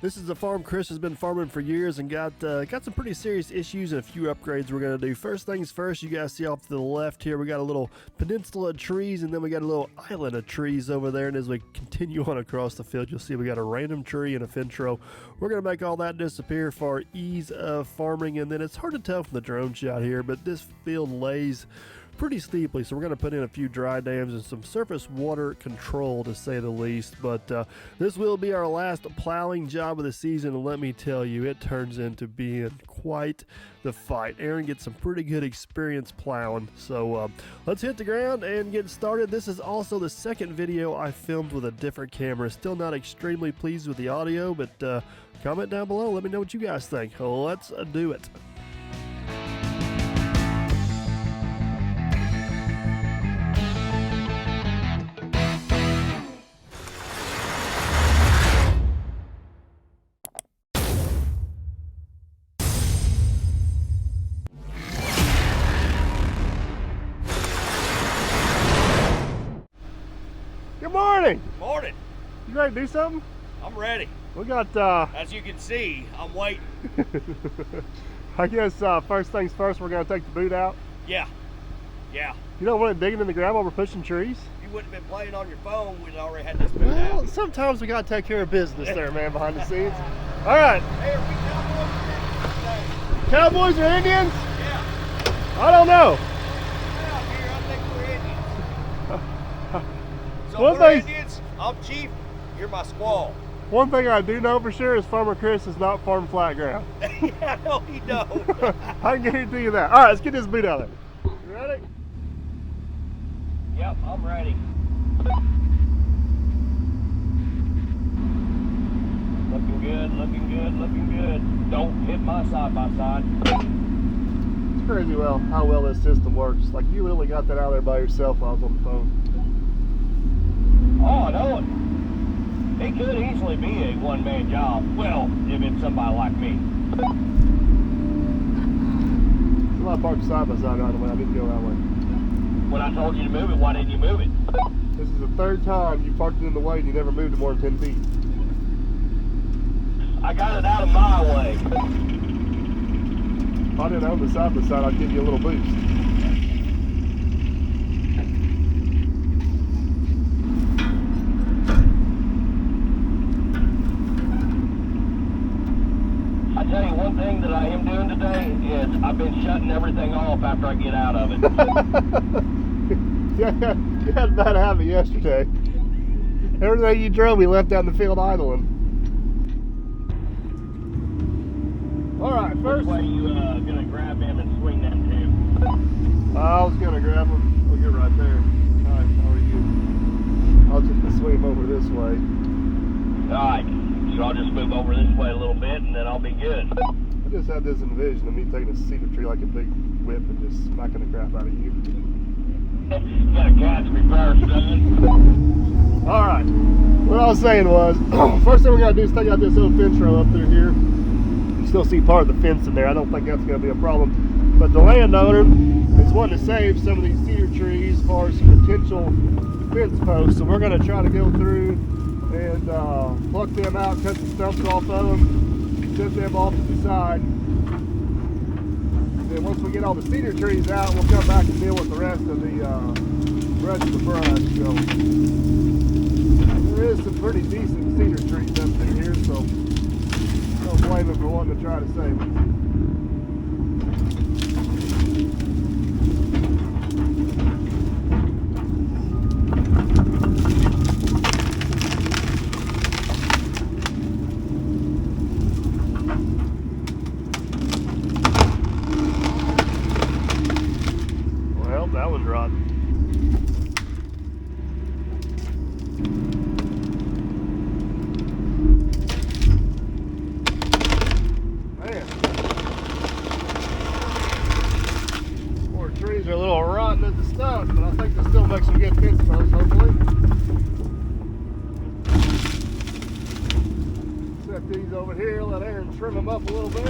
This is a farm Chris has been farming for years and got some pretty serious issues and a few upgrades we're going to do. First things first, you guys see off to the left here, we got a little peninsula of trees, and then we got a little island of trees over there. And as we continue on across the field, you'll see we got a random tree and a fence row. We're going to make all that disappear for ease of farming. And then it's hard to tell from the drone shot here, but this field lays pretty steeply, so we're going to put in a few dry dams and some surface water control, to say the least. But this will be our last plowing job of the season, and let me tell you, it turns into being quite the fight. Aaron gets some pretty good experience plowing, so let's hit the ground and get started. This is also the second video I filmed with a different camera. Still not extremely pleased with the audio, but comment down below, let me know what you guys think. Let's do it. Good morning. Morning. You ready to do something? I'm ready. We got, as you can see, I'm waiting. I guess first things first, we're going to take the boot out. Yeah. You don't want it digging in the ground while we're pushing trees? You wouldn't have been playing on your phone. We'd already had this boot Well, out. sometimes we got to take care of business there, man, behind the scenes. All right. Hey, are we Cowboys or Indians? Yeah. I don't know. Out here, I think we're Indians. So One we're thing- Indians. I'm chief. You're my squaw. One thing I do know for sure is Farmer Chris is not farm flat ground. Yeah, no, he don't. I can guarantee you that. All right, let's get this boot out of there. You ready? Yep, I'm ready. Looking good, looking good, looking good. Don't hit my side by side. It's crazy how well this system works. Like, you literally got that out of there by yourself while I was on the phone. Oh, I know it. It could easily be a one-man job. Well, if it's somebody like me. There's a lot of parked side by side right away. I didn't go that way. When I told you to move it, why didn't you move it? This is the third time you parked it in the way and you never moved it more than 10 feet. I got it out of my way. If I didn't own the side by side, I'd give you a little boost. I tell you one thing that I am doing today is I've been shutting everything off after I get out of it. Yeah, you had a bad habit yesterday. Everything you drove, we left out in the field idling. All right, first. Which way you gonna grab him and swing them two? I was gonna grab him. Oh, you're right there. Hi, how are you? I'll just swing him over this way. Alright, so I'll just move over this way a little bit and then I'll be good. I just had this envision of me taking a cedar tree like a big whip and just smacking the crap out of you. You gotta catch me first, son. All right. What I was saying was, first thing we gotta do is take out this little fence row up through here. You still see part of the fence in there. I don't think that's gonna be a problem. But the landowner is wanting to save some of these cedar trees for some potential fence posts. So we're gonna try to go through and pluck them out, cut the stumps off of them, set them off to the side. And then once we get all the cedar trees out, we'll come back and deal with the rest of the brush. So there is some pretty decent cedar trees up through here, so don't blame them for wanting to try to save them. That one's rotten. Man. More trees are a little rotten at the stumps, but I think they'll still make some good fence posts, hopefully. Set these over here, let Aaron trim them up a little bit.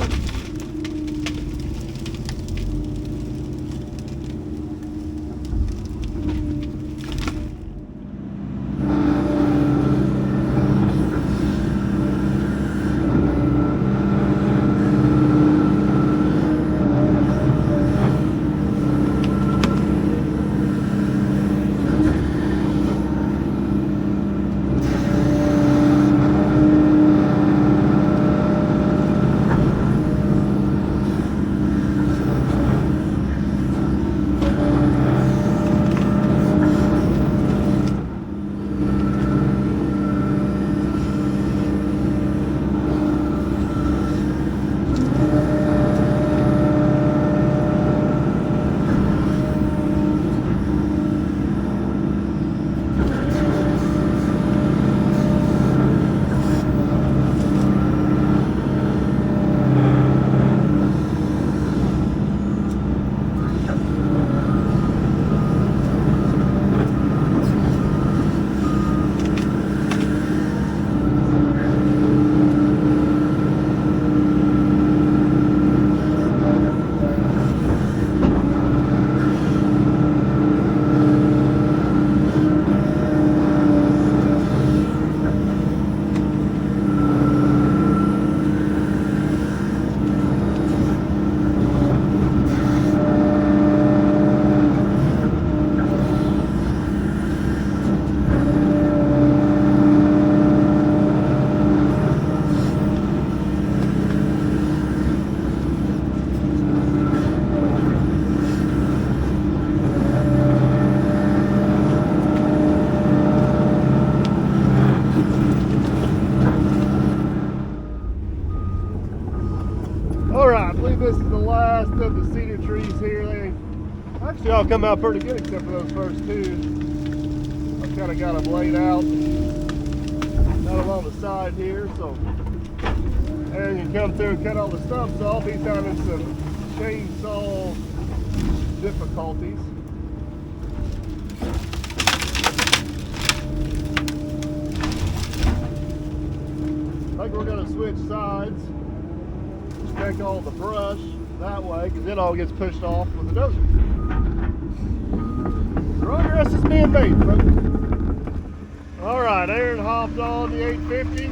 I believe this is the last of the cedar trees here. They actually all come out pretty good except for those first two. I've kind of got them laid out, not along the side here, so Aaron can come through and cut all the stumps off. He's having some chainsaw difficulties. I think we're going to switch sides. Just take all the brush that way, because it all gets pushed off with the dozer. Progress is being made, folks. All right, Aaron hopped on the 850.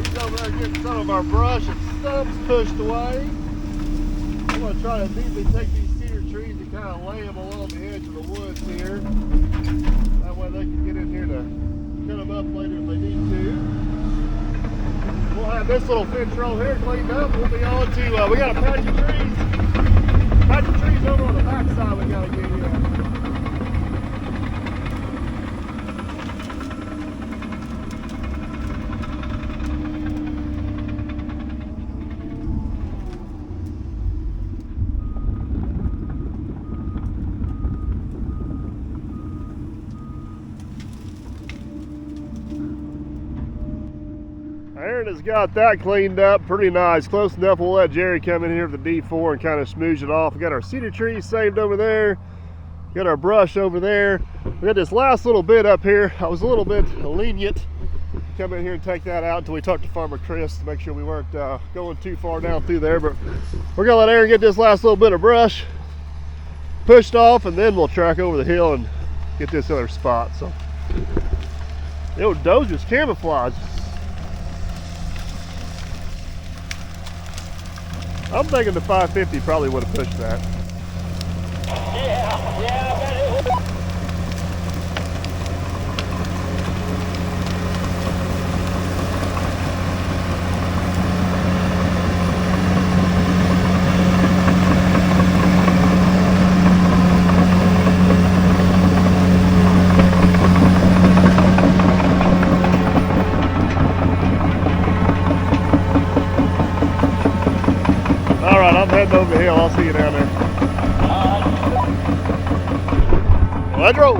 He's over there getting some of our brush and stumps pushed away. I'm going to try to neatly take these cedar trees and kind of lay them along the edge of the woods here. That way they can get in here to cut them up later if they need to. We'll have this little fence row here cleaned up. We'll be on to, we got a patch of trees. Patch of trees over on the back side we got to get in. Aaron has got that cleaned up pretty nice. Close enough. We'll let Jerry come in here with the D4 and kind of smoosh it off. We got our cedar trees saved over there. Got our brush over there. We got this last little bit up here. I was a little bit lenient. Come in here and take that out until we talked to Farmer Chris to make sure we weren't going too far down through there. But we're gonna let Aaron get this last little bit of brush pushed off, and then we'll track over the hill and get this other spot. So, the old Dozer's camouflage. I'm thinking the 550 probably would have pushed that. Yeah, I bet it would. I'm heading over the hill. I'll see you down there. Let's roll.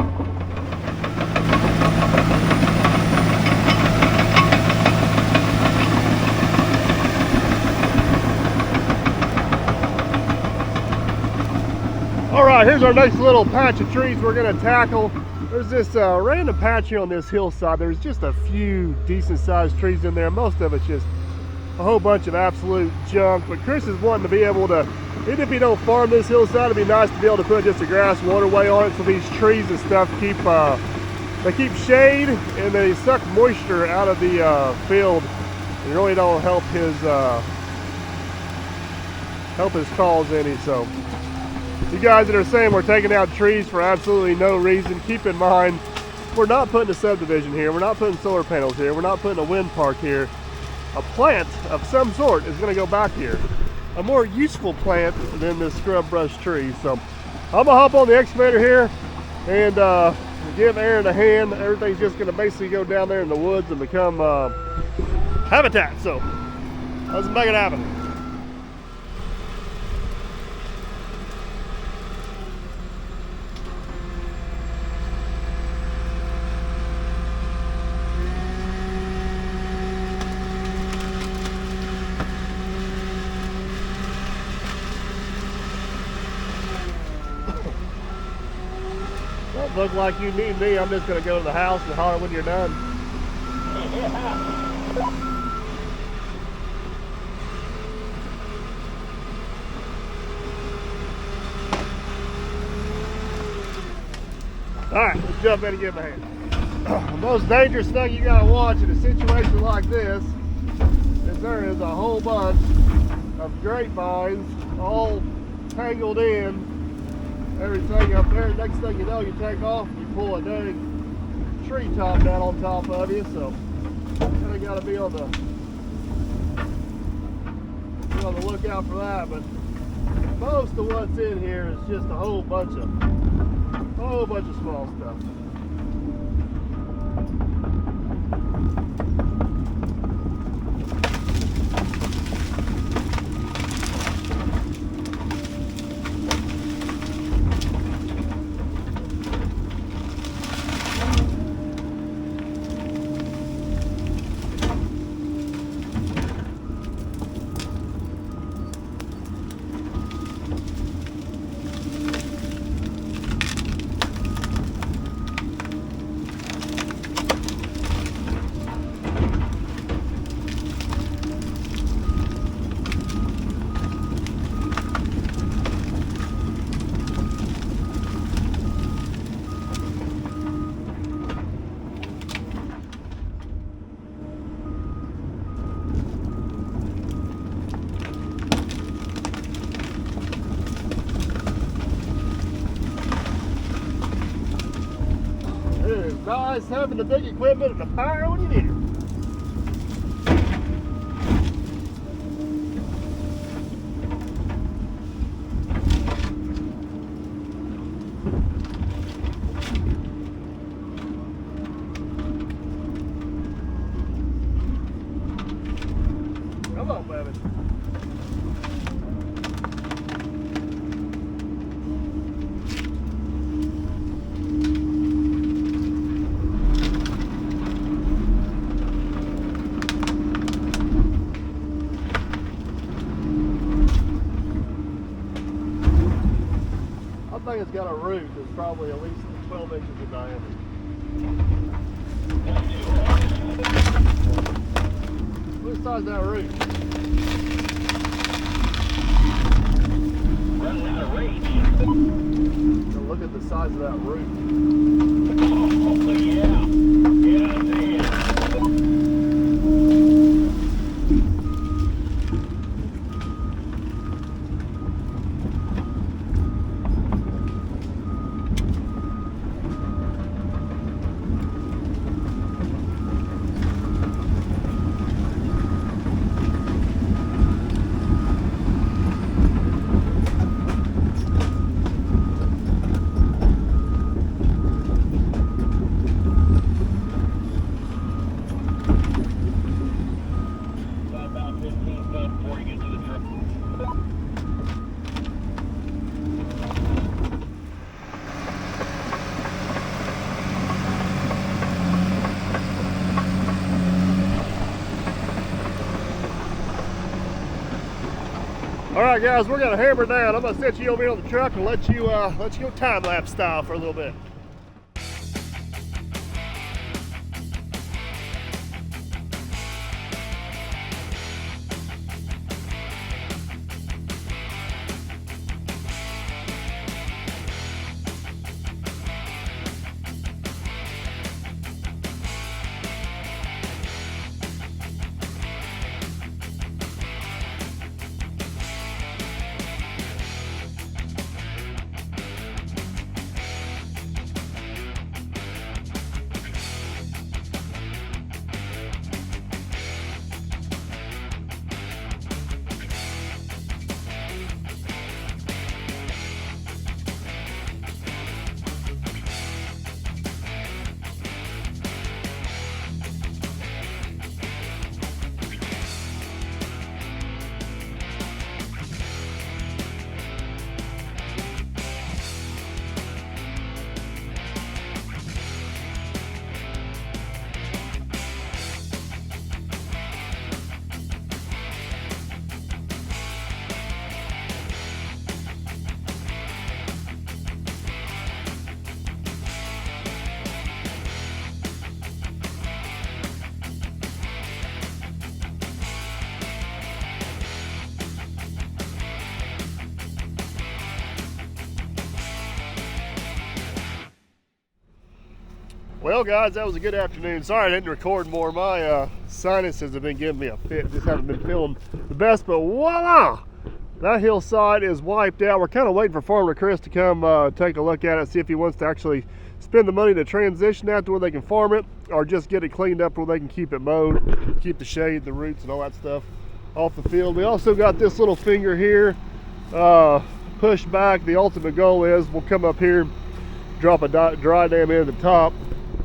All right, here's our nice little patch of trees we're going to tackle. There's this random patch here on this hillside. There's just a few decent sized trees in there. Most of it's just a whole bunch of absolute junk, but Chris is wanting to be able to, even if he don't farm this hillside, it'd be nice to be able to put just a grass waterway on it so these trees and stuff keep they keep shade and they suck moisture out of the field and really don't help his cause any. So you guys that are saying we're taking out trees for absolutely no reason, keep in mind we're not putting a subdivision here, we're not putting solar panels here, we're not putting a wind park here. A plant of some sort is going to go back here. A more useful plant than this scrub brush tree. So I'm going to hop on the excavator here and give Aaron a hand. Everything's just going to basically go down there in the woods and become habitat. So let's make it happen. Don't look like you need me. I'm just going to go to the house and holler when you're done. All right, let's jump in and give him a hand. The most dangerous thing you got to watch in a situation like this is there is a whole bunch of grapevines all tangled in. Everything up there. Next thing you know, you take off and you pull a dang tree top down on top of you. So kind of got to be on the lookout for that. But most of what's in here is just a whole bunch of small stuff. nice having the big equipment and the power when you need it. Come on, baby. I think it's got a root that's probably at least 12 inches in diameter. Look at the size of that root. Running out of reach. Now look at the size of that root. Oh, yeah. Yeah, I see it. About 15 foot before you get to the truck. All right, guys, we're gonna hammer down. I'm gonna set you over here on the truck and let you go time lapse style for a little bit. Well, guys, that was a good afternoon. Sorry I didn't record more. My sinuses have been giving me a fit. Just haven't been feeling the best, but voila! That hillside is wiped out. We're kind of waiting for Farmer Chris to come take a look at it, see if he wants to actually spend the money to transition out to where they can farm it, or just get it cleaned up where they can keep it mowed, keep the shade, the roots, and all that stuff off the field. We also got this little finger here pushed back. The ultimate goal is we'll come up here, drop a dry dam in at the top,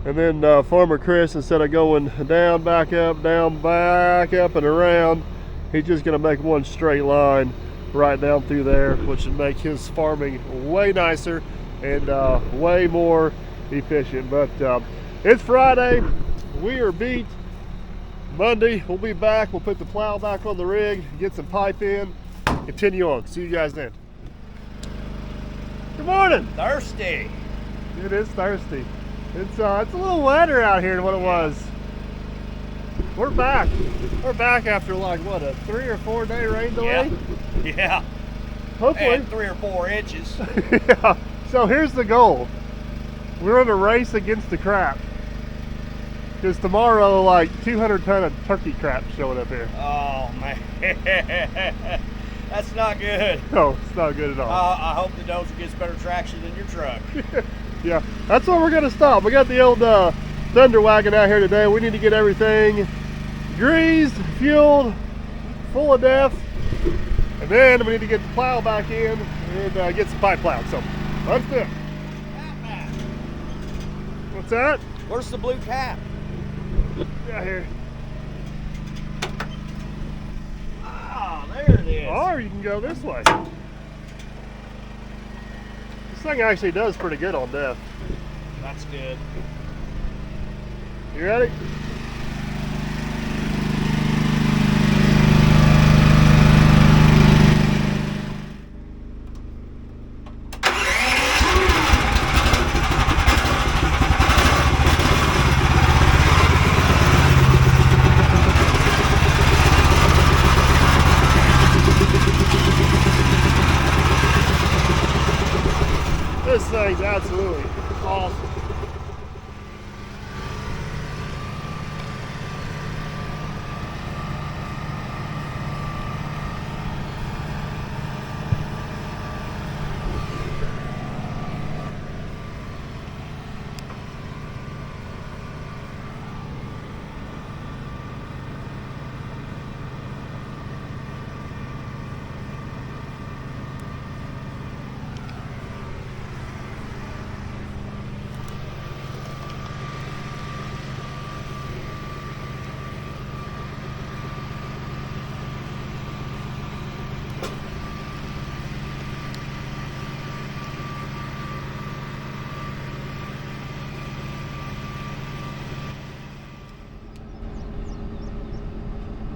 and then Farmer Chris, instead of going down, back up, and around, he's just gonna make one straight line right down through there, which would make his farming way nicer and way more efficient. But it's Friday, we are beat. Monday we'll be back, we'll put the plow back on the rig, get some pipe in, continue on. See you guys then. Good morning. Thirsty. It is thirsty. It's a little wetter out here than what it was. We're back. We're back after like what, a 3 or 4 day rain delay? Yeah. Hopefully. And 3 or 4 inches. Yeah. So here's the goal. We're in a race against the crap. Because tomorrow, like 200 ton of turkey crap showing up here. Oh man. That's not good. No, it's not good at all. I hope the Dozer gets better traction than your truck. Yeah, that's where we're gonna stop. We got the old Thunder wagon out here today. We need to get everything greased, fueled, full of depth, and then we need to get the plow back in and get some pipe plowed. So let's do it. What's that? Where's the blue cap? Out here. Ah, there it is. Or you can go this way. This thing actually does pretty good on depth. That's good. You ready? This thing's absolutely awesome.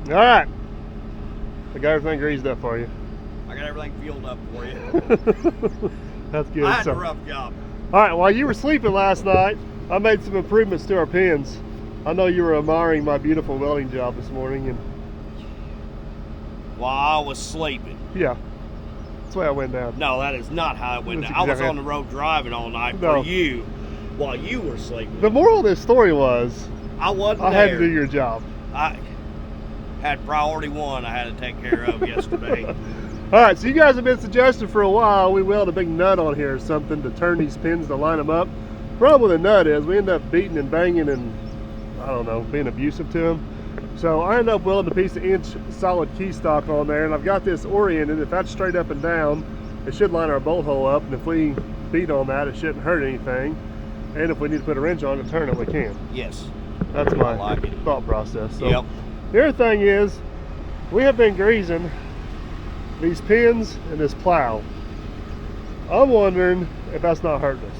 All right, I got everything greased up for you. I got everything fueled up for you. That's good. I had a rough job. All right, while you were sleeping last night, I made some improvements to our pins. I know you were admiring my beautiful welding job this morning, and While I was sleeping. yeah, that's the way I went down. No, that is not how it went That's down. I was exactly- on the road driving all night No. for you while you were sleeping. The moral of this story was I wasn't I there. had to do your job. I had priority one I had to take care of yesterday. All right, so you guys have been suggesting for a while we weld a big nut on here or something to turn these pins to line them up. Problem with a nut is we end up beating and banging and, I don't know, being abusive to them. So I ended up welding a piece of inch solid key stock on there, and I've got this oriented. If that's straight up and down, it should line our bolt hole up, and if we beat on that, it shouldn't hurt anything. And if we need to put a wrench on to turn it, we can. Yes. That's my I like it. thought process. So Yep. the other thing is, we have been greasing these pins and this plow. I'm wondering if that's not hurting us.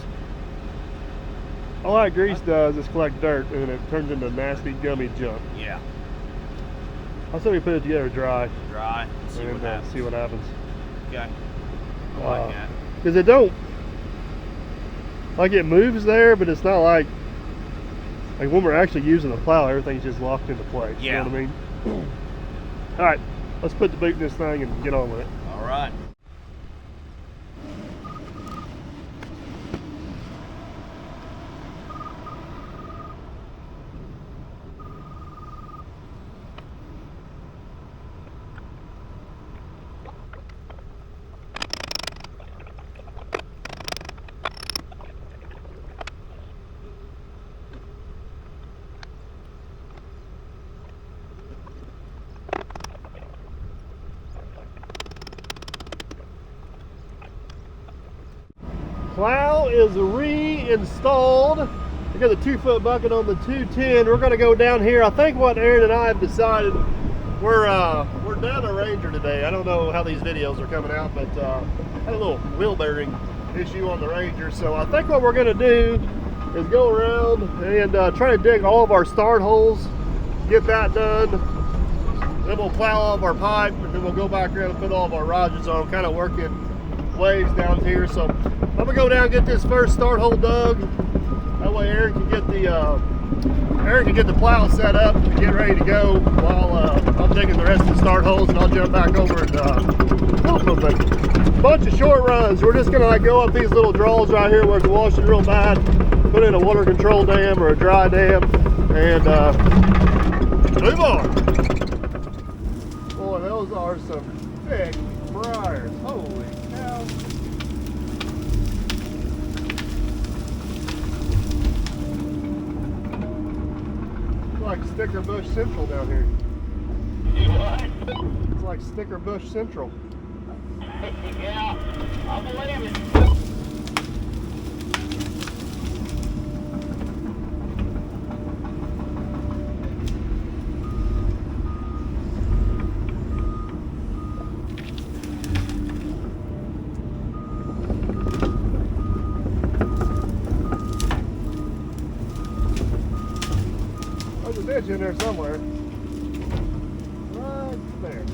All that grease does is collect dirt, and then it turns into nasty, gummy junk. Yeah. I say we put it together dry Dry. See what and happens. see what happens. Okay. I like that. Because it don't, like it moves there, but it's not like when we're actually using the plow, everything's just locked into place. Yeah. You know what I mean? All right, let's put the boot in this thing and get on with it. All right. Plow is reinstalled. I got the 2-foot bucket on the 210. We're gonna go down here. I think what Aaron and I have decided, we're down a Ranger today. I don't know how these videos are coming out, but had a little wheel bearing issue on the Ranger. So I think what we're gonna do is go around and try to dig all of our start holes, get that done. Then we'll plow all of our pipe, and then we'll go back around and put all of our rods on, kind of working waves down here. So I'm gonna go down and get this first start hole dug. That way Aaron can get the plow set up and get ready to go while I'm digging the rest of the start holes, and I'll jump back over and help them. But a bunch of short runs. We're just gonna like go up these little draws right here where it's washing real bad, put in a water control dam or a dry dam, and move on. Boy, those are some thick briars. Holy cow. like Sticker Bush Central down here. You what? It's like Sticker Bush Central. Yeah, I believe it. There's a ditch in there somewhere. Right there.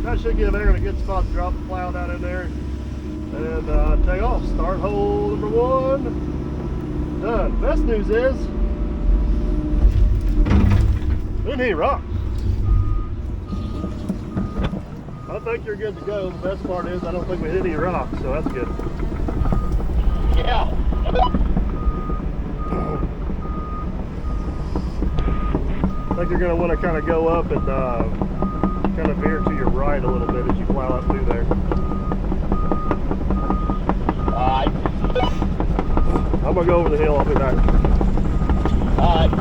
That should give Aaron a good spot to drop the plow down in there and take off. Start hole number 1 done. Best news is didn't hit rock. I think you're good to go. The best part is I don't think we hit any rock, so that's good. Yeah. I think you're going to want to kind of go up and kind of veer to your right a little bit as you plow up through there. Alright. I'm going to go over the hill. I'll be back. Alright.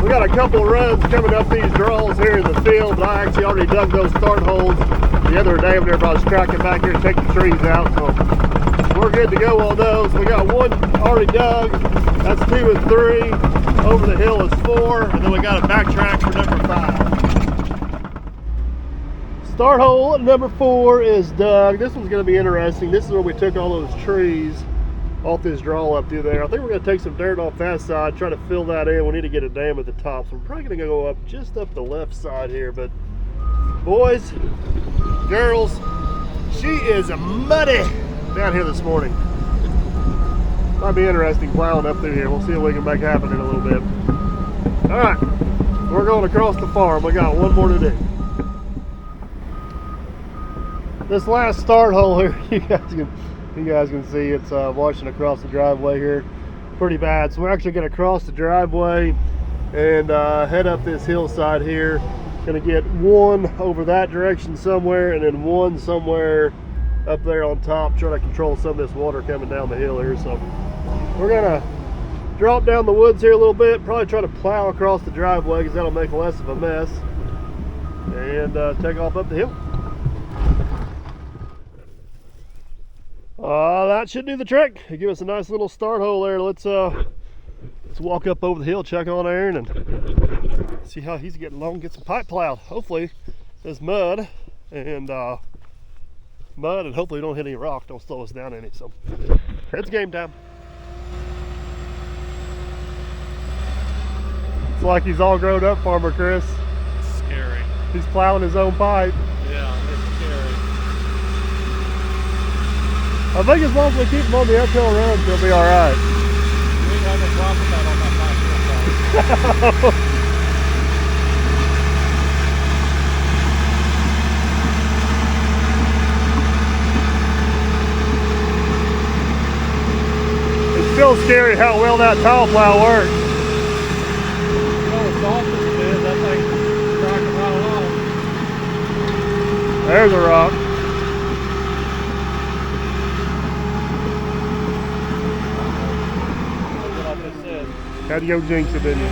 We got a couple runs coming up these draws here in the field, but I actually already dug those start holes the other day whenever I was tracking back here to take the trees out, so we're good to go on those. We got 1 already dug. That's 2 and 3. Over the hill is 4, and then we got a backtrack for number 5. Start hole number 4 is dug. This one's going to be interesting. This is where we took all those trees off this draw up through there. I think we're going to take some dirt off that side, try to fill that in. We need to get a dam at the top, so we're probably going to go up just up the left side here. But boys, girls, she is muddy down here this morning. Might be interesting plowing up through here. We'll see what we can make happen in a little bit. All right, we're going across the farm. We got 1 more to do. This last start hole here, you guys can see it's washing across the driveway here pretty bad. So we're actually going to cross the driveway and head up this hillside here. Going to get 1 over that direction somewhere, and then 1 somewhere up there on top, trying to control some of this water coming down the hill here. So we're gonna drop down the woods here a little bit, probably try to plow across the driveway because that'll make less of a mess, and take off up the hill. That should do the trick. Give us a nice little start hole there. Let's walk up over the hill, check on Aaron, and see how he's getting along. Get some pipe plowed. Hopefully there's mud and hopefully don't hit any rock. Don't slow us down any. So it's game time. It's like he's all grown up, Farmer Chris. It's scary. He's plowing his own pipe. Yeah, it's scary. I think as long as we keep him on the uphill runs, he'll be all right. We have a problem with that on my pipe. It's still scary how well that towel plow works. You know, as soft as it is, that thing's cracking right along. There's a rock. Had to go jinx it, didn't you?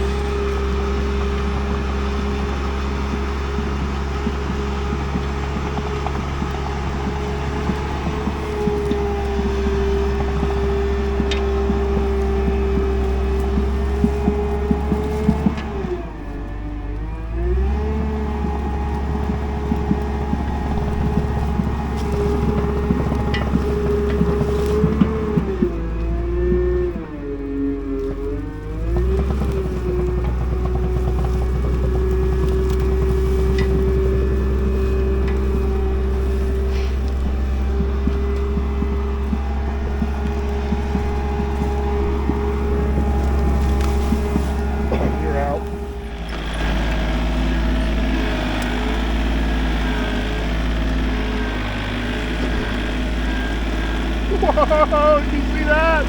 Oh, did you see that?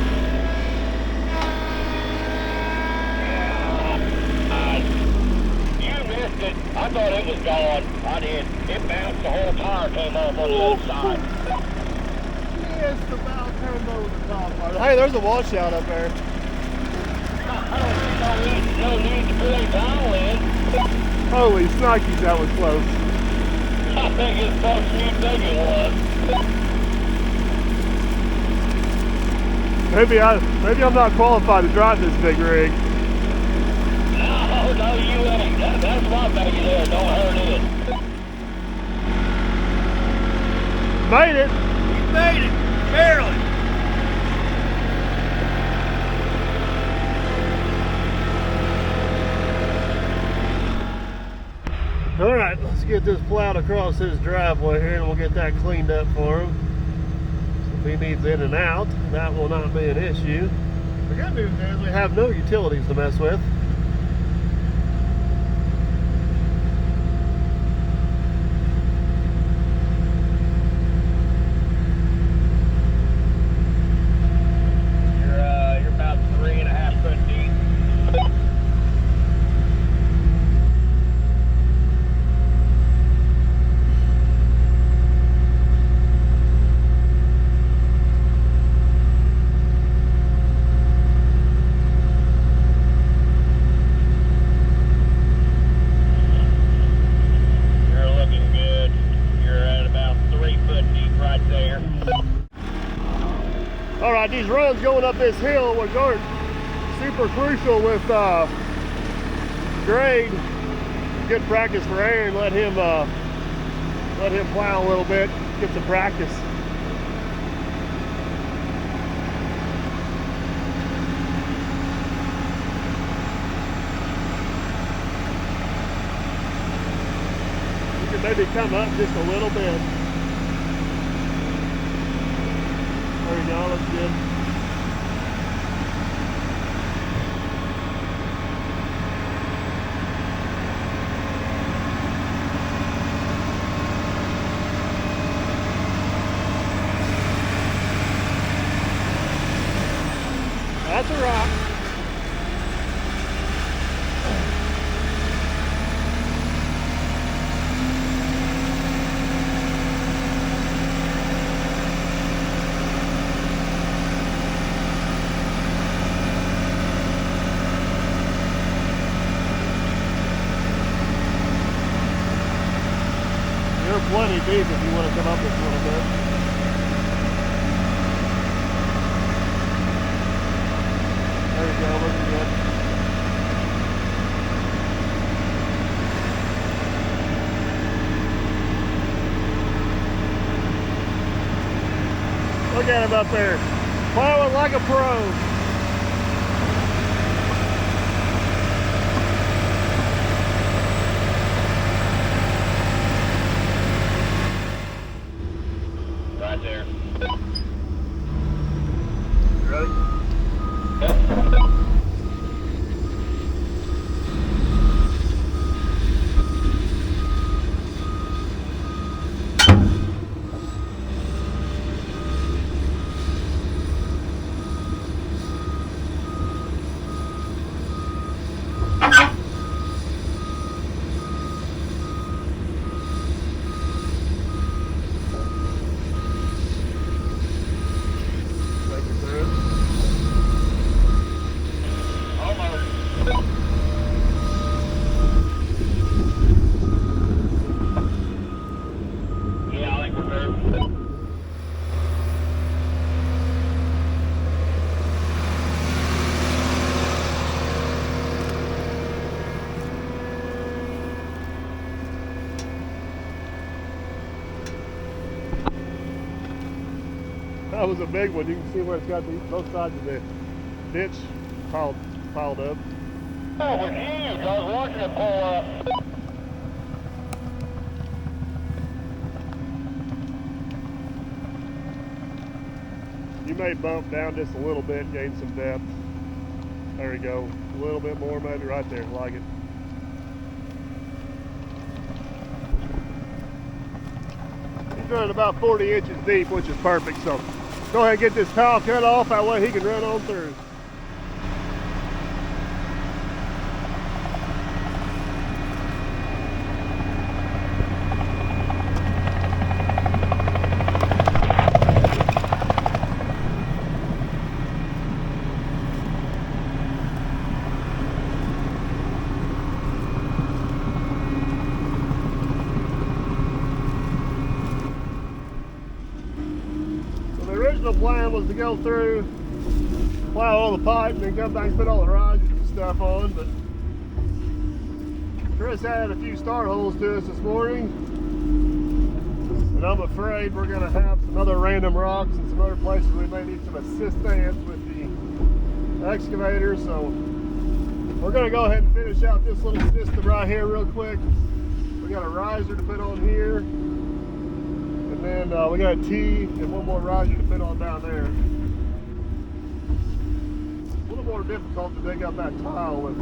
You missed it. I thought it was gone. I did. It bounced. The whole tire came off on the other side. Yes, the bow turned over the top part. Hey, there's a washout up there. I don't see no need to put a towel in. Holy snikes, that was close. I think it's supposed to be big one. Maybe I'm not qualified to drive this big rig. No, you ain't. That's why baby there. Don't hurt it. Made it. We made it, barely. All right, let's get this plowed across his driveway here, and we'll get that cleaned up for him. So if he needs in and out, that will not be an issue. The good news is we have no utilities to mess with. You're about 3.5 foot deep. You're looking good. You're at about 3 foot deep right there. All right, these runs going up this hill were super crucial with grade. Good practice for Aaron. Let him plow a little bit, get some practice. You can maybe come up just a little bit. There we go, that's good. That's a rock. You're plenty deep if you want to come up this little bit. There you go, looking good. Look at him up there, plowing like a pro. Right there. Ready? Yep. Take it through. Almost. Yeah, I think we're there. That was a big one. You can see where it's got both sides of the ditch piled up. Oh, it was huge. I was watching it pull up. You may bump down just a little bit, gain some depth. There you go. A little bit more maybe right there, like it. He's running about 40 inches deep, which is perfect. So go ahead and get this tile cut off, that way he can run on through. The plan was to go through, plow all the pipe, and then come back and put all the risers and stuff on, but Chris added a few start holes to us this morning, and I'm afraid we're going to have some other random rocks and some other places we may need some assistance with the excavator, so we're going to go ahead and finish out this little system right here real quick. We got a riser to put on here. And then we got a T and one more riser to fit on down there. A little more difficult to dig up that tile with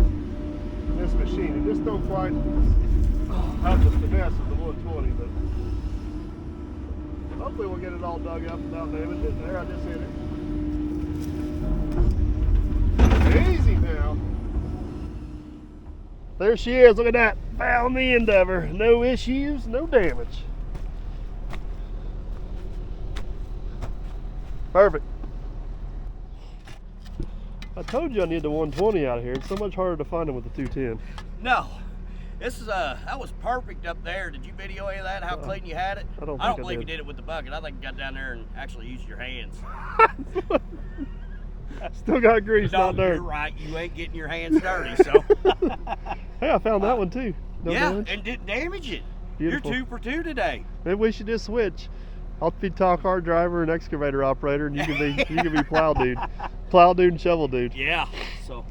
this machine. It just don't quite have the finesse of the 120, but hopefully we'll get it all dug up without damage. There, I just hit it. Easy now. There she is. Look at that. Found the end of her. No issues, no damage. Perfect. I told you I need the 120 out of here. It's so much harder to find them with the 210. No, this is that was perfect up there. Did you video any of that? How clean you had it? I don't believe you did it with the bucket. I think you got down there and actually used your hands. Still got grease, not dirt. You're right. You ain't getting your hands dirty, so. Hey, I found that one too. No damage. And didn't damage it. Beautiful. You're 2 for 2 today. Maybe we should just switch. I'll be talk hard driver and excavator operator, and you can be plow dude and shovel dude. Yeah, so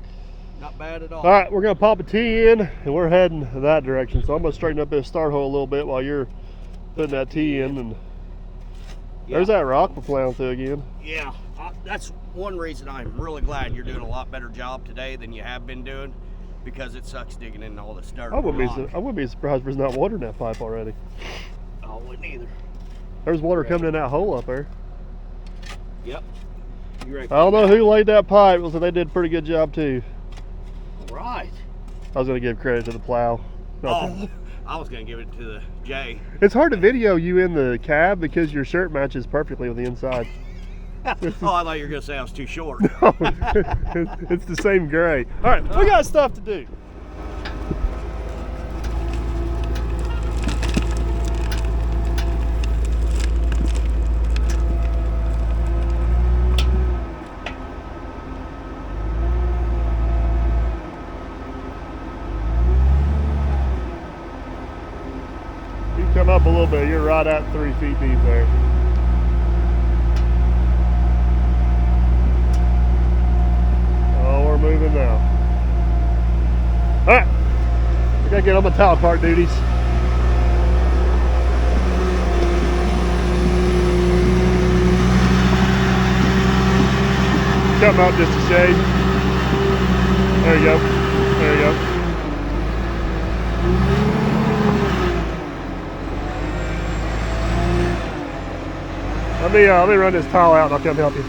not bad at all. All right, we're gonna pop a T in, and we're heading that direction. So I'm gonna straighten up this start hole a little bit while you're putting that T in, and there's that rock we're plowing through again. Yeah, that's one reason I'm really glad you're doing a lot better job today than you have been doing, because it sucks digging in all this dirt. I wouldn't be surprised if there's not water in that pipe already. I wouldn't either. There's water coming in that hole up there. Yep. I don't know who laid that pipe, so they did a pretty good job too. All right. I was going to give credit to the plow. I was going to give it to the J. It's hard to video you in the cab because your shirt matches perfectly with the inside. Oh, I thought you were going to say I was too short. No, it's the same gray. All right, we got stuff to do. Come up a little bit, you're right at 3 feet deep there. Oh, we're moving now. All right, we gotta get on the towel cart duties. Come out just a shade. There you go, there you go. Let me run this towel out and I'll come help you.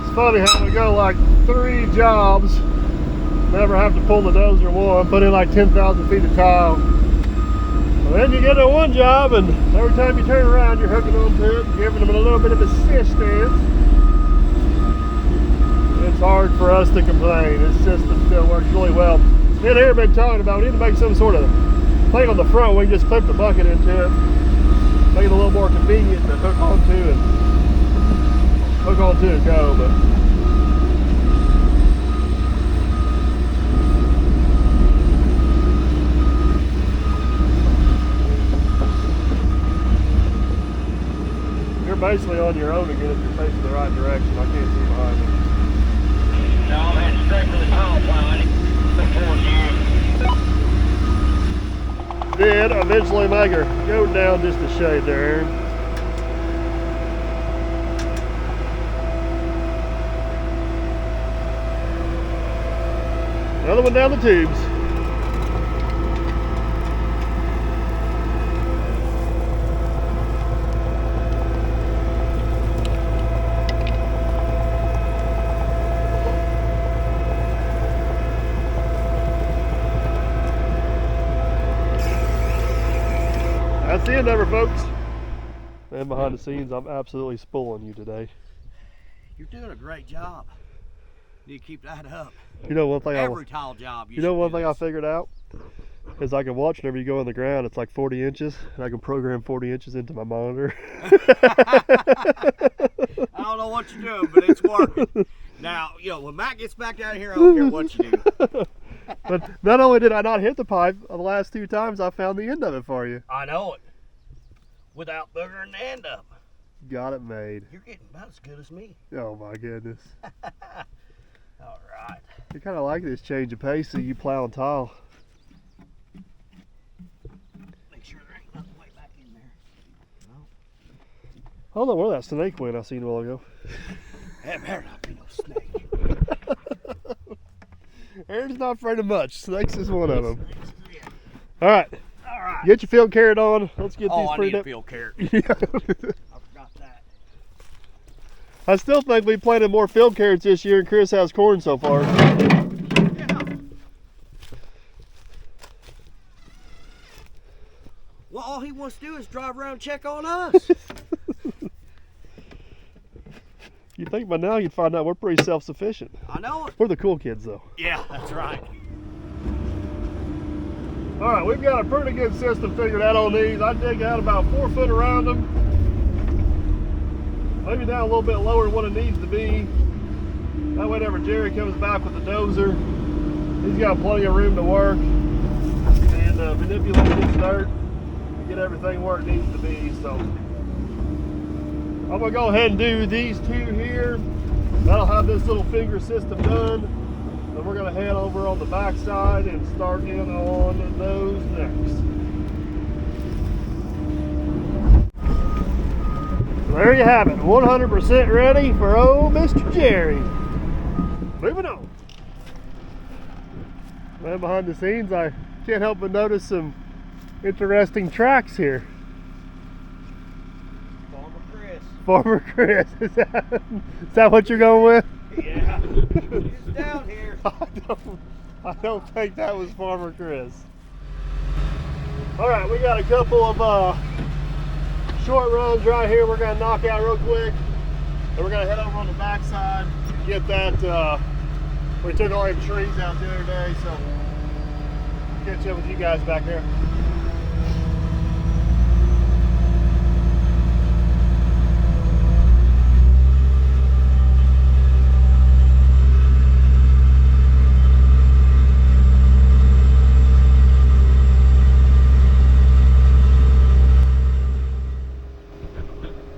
It's funny how we go like 3 jobs, never have to pull the dozer one, put in like 10,000 feet of tile. And then you get to one job and every time you turn around you're hooking onto it and giving them a little bit of assistance. It's hard for us to complain. This system still works really well. Me and Ariat been talking about we need to make some sort of thing on the front. We can just clip the bucket into it, make it a little more convenient to hook onto and go. But you're basically on your own again if you're facing the right direction. I can't see behind me. No, I'm heading straight for the tile plowing. Before you. Did eventually make her go down just a shade there, Aaron. Another one down the tubes. the end of her, folks. And behind the scenes, I'm absolutely spoiling you today. You're doing a great job. You keep that up. You know one thing Every tile job. You know one thing I figured out is I can watch whenever you go on the ground. It's like 40 inches, and I can program 40 inches into my monitor. I don't know what you're doing, but it's working. Now, you know, when Matt gets back down here, I don't care what you do. But not only did I not hit the pipe, the last 2 times I found the end of it for you. I know it. Without boogering the end up. Got it made. You're getting about as good as me. Oh my goodness. All right. You kind of like this change of pace, so you plow and tile. Make sure there ain't nothing way back in there. No. I don't know where that snake went I seen a while ago. That better not be no snake. Aaron's not afraid of much. Snakes is one of them. All right. All right. Get your field carrot on. Let's get these I freed need a up. field carrot. Yeah. I forgot that. I still think we planted more field carrots this year than Chris has corn so far. Yeah. Well, all he wants to do is drive around and check on us. You think by now you'd find out we're pretty self-sufficient. I know it. We're the cool kids though. Yeah, that's right. All right, we've got a pretty good system figured out on these. I dig out about 4 foot around them. Maybe down a little bit lower than what it needs to be. That way whenever Jerry comes back with the dozer, he's got plenty of room to work and manipulate this dirt and get everything where it needs to be. So I'm gonna go ahead and do these 2 here. That'll have this little finger system done. Then we're gonna head over on the back side and start in on those next. There you have it, 100% ready for old Mr. Jerry. Moving on. Man, behind the scenes, I can't help but notice some interesting tracks here. Farmer Chris, is that what you're going with? Yeah. It's down here. I don't think that was Farmer Chris. All right, we got a couple of short runs right here we're gonna knock out real quick. And we're gonna head over on the back side, get that, we took all them trees out the other day, so catch up with you guys back there.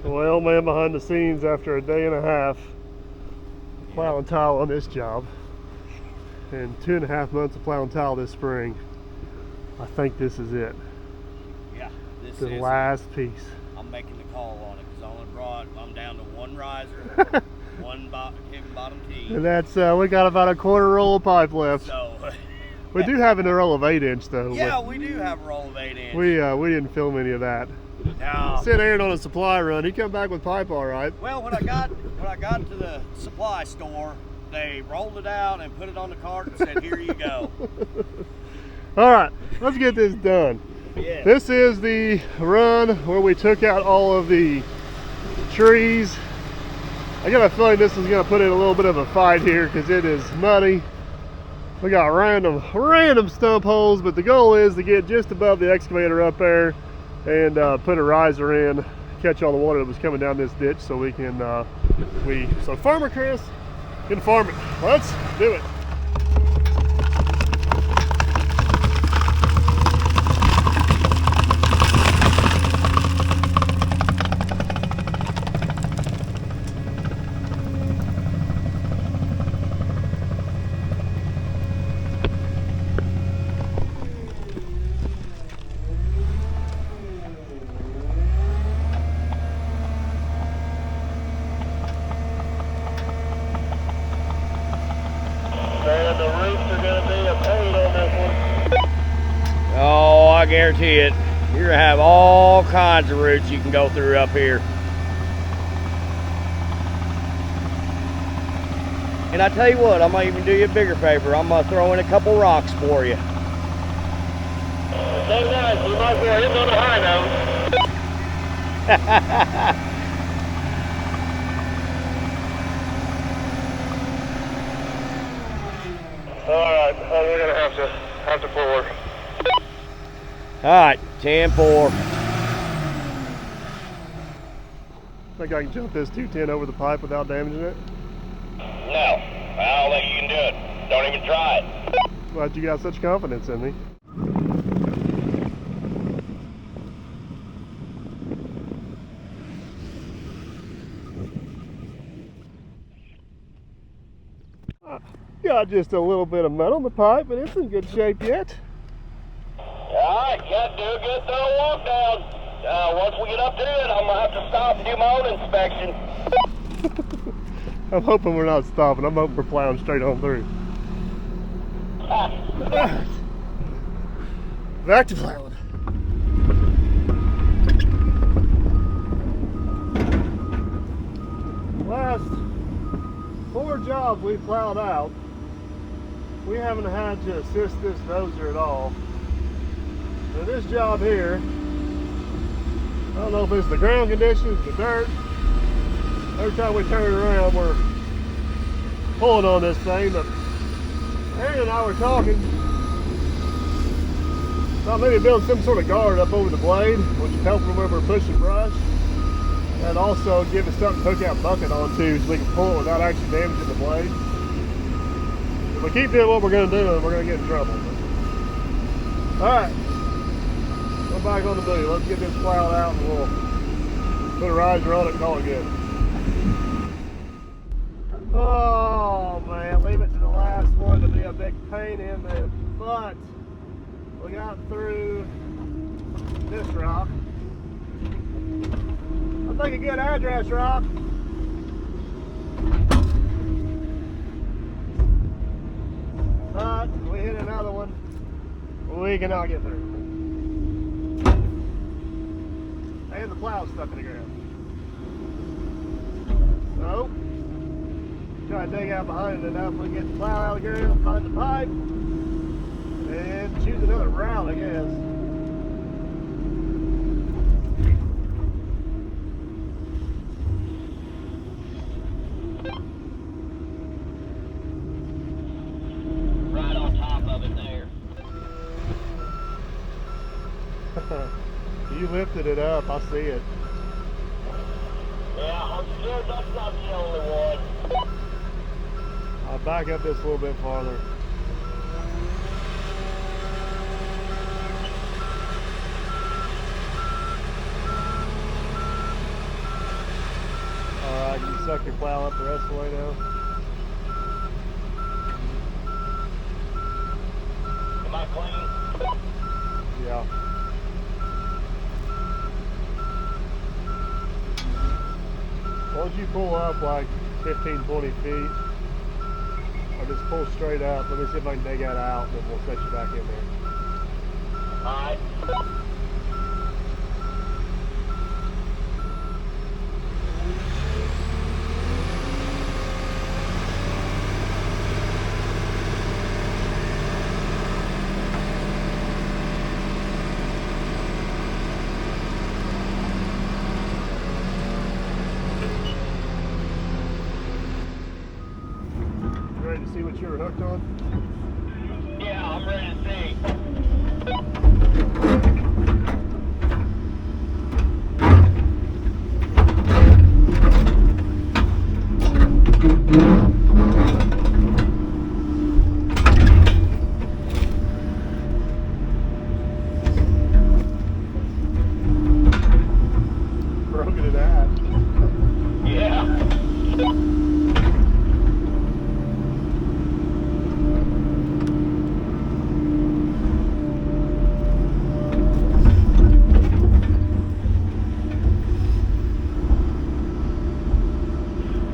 Well, man, behind the scenes after a day and a half plowing tile on this job and 2.5 months of plowing tile this spring, I think this is it. Yeah, this the is last piece. I'm making the call on it because I'm down to 1 riser, 1 bottom tee. And that's, we got about a 1/4 roll of pipe left. So, we do have a roll of 8-inch though. yeah, we do have a roll of 8-inch. We didn't film any of that. No. Sent Aaron on a supply run. He come back with pipe all right. Well, when I got to the supply store, they rolled it out and put it on the cart and said, "Here you go." All right, let's get this done. Yeah. This is the run where we took out all of the trees. I got a feeling this is going to put in a little bit of a fight here because it is muddy. We got random stump holes, but the goal is to get just above the excavator up there and put a riser in, catch all the water that was coming down this ditch so we can, so Farmer Chris can farm it. Let's do it. Oh, I guarantee it. You're gonna have all kinds of roots you can go through up here. And I tell you what, I'm gonna even do you a bigger favor. I'm gonna throw in a couple rocks for you. So nice, we might as well hit on the high note. Alright, we're gonna have to pull her. All right, 10-4. Think I can jump this 210 over the pipe without damaging it? No, I don't think you can do it. Don't even try it. Glad you got such confidence in me. Got just a little bit of mud on the pipe, but it's in good shape yet. Alright, got to do a good thorough walk down. Once we get up to it, I'm gonna have to stop and do my own inspection. I'm hoping we're not stopping. I'm hoping we're plowing straight on through. Back to plowing. Last 4 jobs we plowed out, we haven't had to assist this dozer at all. So this job here, I don't know if it's the ground conditions, the dirt. Every time we turn it around, we're pulling on this thing. But Aaron and I were talking about maybe building some sort of guard up over the blade, which would help when we're pushing brush, and also give us something to hook that bucket onto so we can pull it without actually damaging the blade. If we keep doing what we're going to do, we're going to get in trouble. All right, we're back on the booty. Let's get this plowed out and we'll put a riser on it and call it good. Oh man, leave it to the last one to be a big pain in the butt. We got through this rock. I think a good address rock. But we hit another one. We cannot get through. And the plow's stuck in the ground. So try to dig out behind it enough we can get the plow out of the ground, find the pipe, and choose another route, I guess. Right on top of it there. You lifted it up, I see it. Yeah, I'm sure that's not the only one. I'll back up this a little bit farther. Alright, you suck your plow up the rest of the way now. Am I clean? Yeah. Once you pull up like 15, 20 feet, or just pull straight up, let me see if I can dig that out, and then we'll set you back in there. Alright. You ready to see what you were hooked on? Yeah, I'm ready to see. Broken it out. Yeah.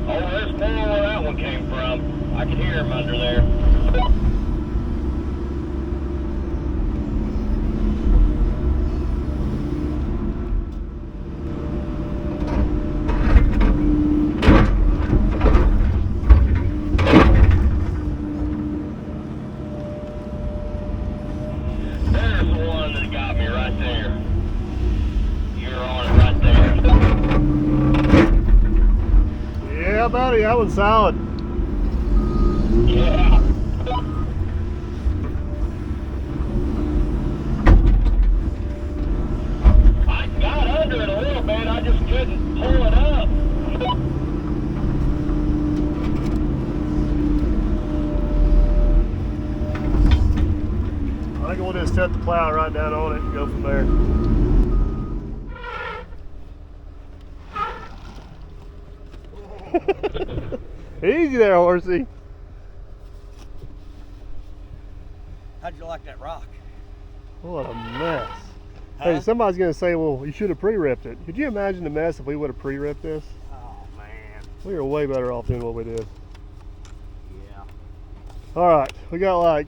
Oh, there's more where that one came from. I can hear him under there. There's the one that got me right there. You're on it right there. how about it? That one's solid. Yeah. I got under it a little bit. I just couldn't pull it up. I think we'll just set the plow right down on it and go from there. Easy there, horsey. How'd you like that rock? What a mess. Huh? Hey, somebody's gonna say, well, you should have pre-ripped it. Could you imagine the mess if we would have pre-ripped this? Oh man. We were way better off doing what we did. Yeah. All right, we got like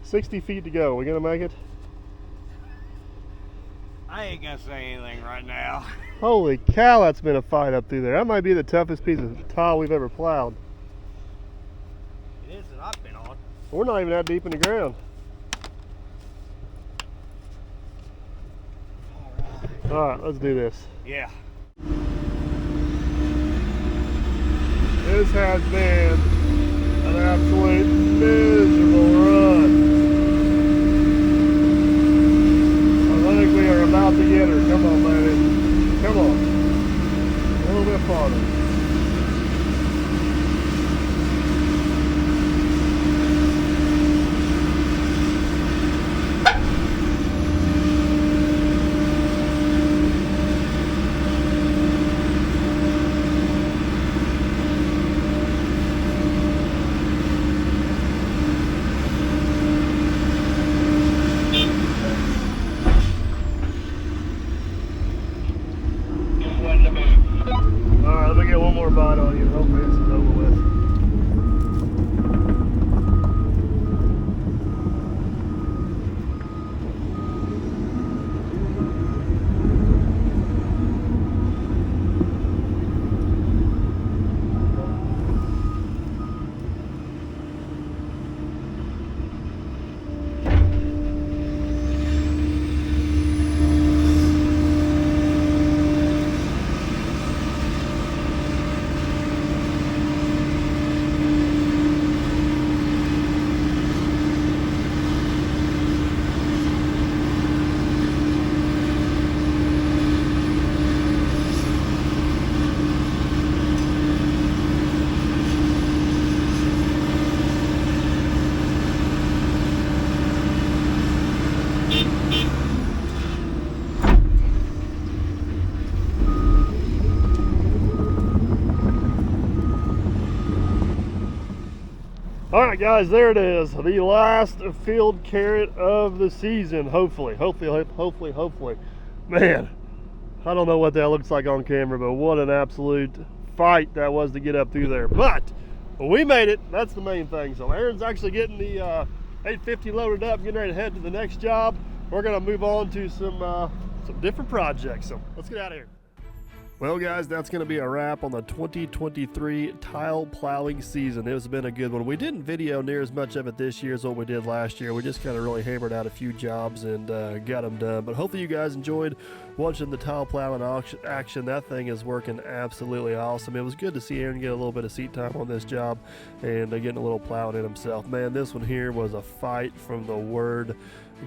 60 feet to go. We gonna make it? I ain't gonna say anything right now. Holy cow, that's been a fight up through there. That might be the toughest piece of tile we've ever plowed. It is that I've been on. We're not even that deep in the ground. All right, let's do this. Yeah. This has been an absolute miserable run. I think we are about to get her. Come on, baby. Come on. A little bit farther. Alright, let me get one more bite on you. Hopefully this is over with. All right, guys, there it is. The last field carrot of the season, hopefully. Man, I don't know what that looks like on camera, but what an absolute fight that was to get up through there. But we made it. That's the main thing. So Aaron's actually getting the 850 loaded up, getting ready to head to the next job. We're gonna move on to some different projects. So let's get out of here. Well, guys, that's going to be a wrap on the 2023 tile plowing season. It's been a good one. We didn't video near as much of it this year as what we did last year. We just kind of really hammered out a few jobs and got them done. But hopefully you guys enjoyed watching the tile plowing action. That thing is working absolutely awesome. It was good to see Aaron get a little bit of seat time on this job and getting a little plowing in himself. Man, this one here was a fight from the word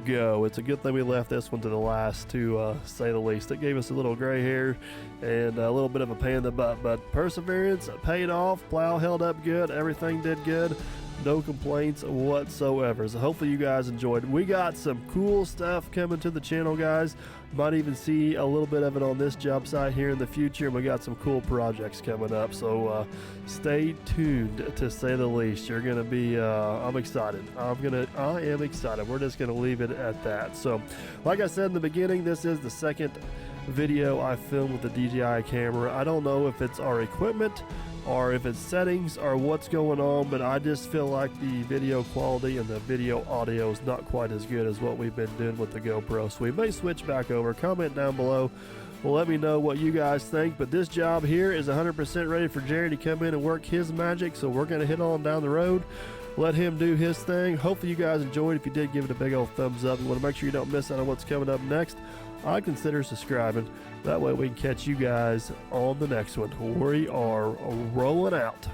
go. It's a good thing we left this one to the last, to say the least. It gave us a little gray hair and a little bit of a pain in the butt, but perseverance paid off. Plow held up good. Everything did good. No complaints whatsoever. So hopefully you guys enjoyed. We got some cool stuff coming to the channel, guys. Might even see a little bit of it on this job site here in the future, and we got some cool projects coming up. So stay tuned, to say the least. You're gonna be I'm excited. I am excited. We're just gonna leave it at that. So like I said in the beginning, this is the second video I filmed with the DJI camera. I don't know if it's our equipment or if it's settings or what's going on, but I just feel like the video quality and the video audio is not quite as good as what we've been doing with the GoPro. So we may switch back over. Comment down below. Well, let me know what you guys think. But this job here is 100% ready for Jerry to come in and work his magic. So we're going to hit on down the road, let him do his thing. Hopefully you guys enjoyed. If you did, give it a big old thumbs up. You want to make sure you don't miss out on what's coming up next I'd consider subscribing. That way we can catch you guys on the next one. We are rolling out.